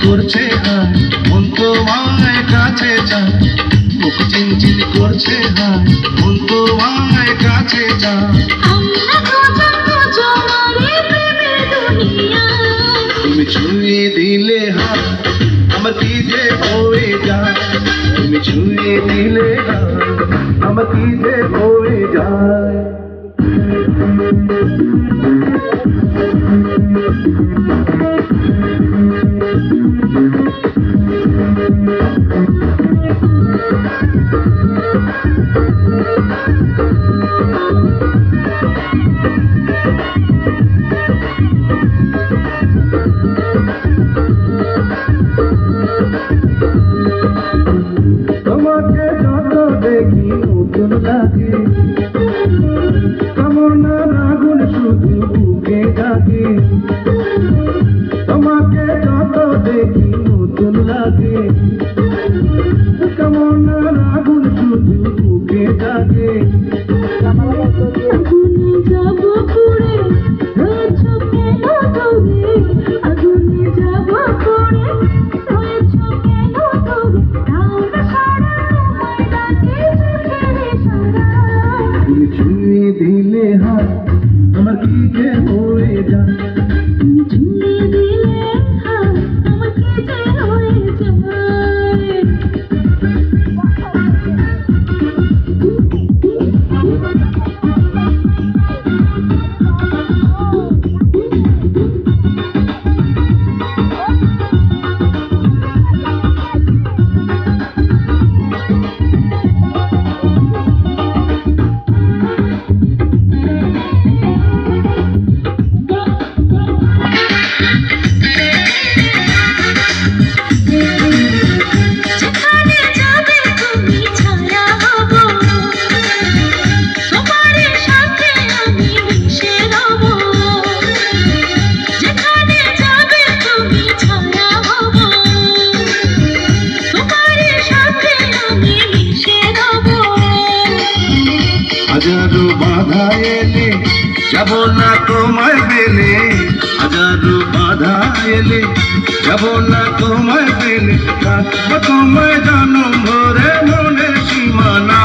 করছে হায় মন তোমায় কাছে চায় বুক চিনচিন করছে হায় মন তোমায় কাছে চায় তুমি ছুঁয়ে দিলে হায় আমার কি যে হয়ে যায় তুমি ছুঁয়ে দিলে হায় আমার কি যে হয়ে যায় তোমাকে যত দেখি নতুন লাগে কামনার আগুন শুধু বুকে জাগে তোমাকে যত দেখি নতুন লাগে কামনার আগুন শুধু বুকে জাগে ছুঁয়ে দিলে হায় আমার কি যে হয়ে যায় ছুঁয়ে দিলে হায় আমার কি যে হয়ে যায় হাজারো বাধা এলে যাব না তোমায় পেলে হাজারো বাধা এলে যাব না তোমায় পেলে থাকবো তোমায় জানো ভরে মনের সীমানা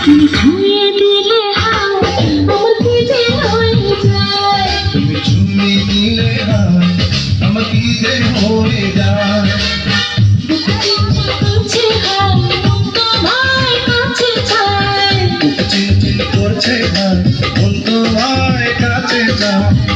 তুমি ছুঁয়ে দিলে হায় আমার কি যে হয়ে যায় তুমি ছুঁয়ে দিলে হায় আমার কি যে হয়ে যায় করছে হায় মন তোমায় কাছে চায়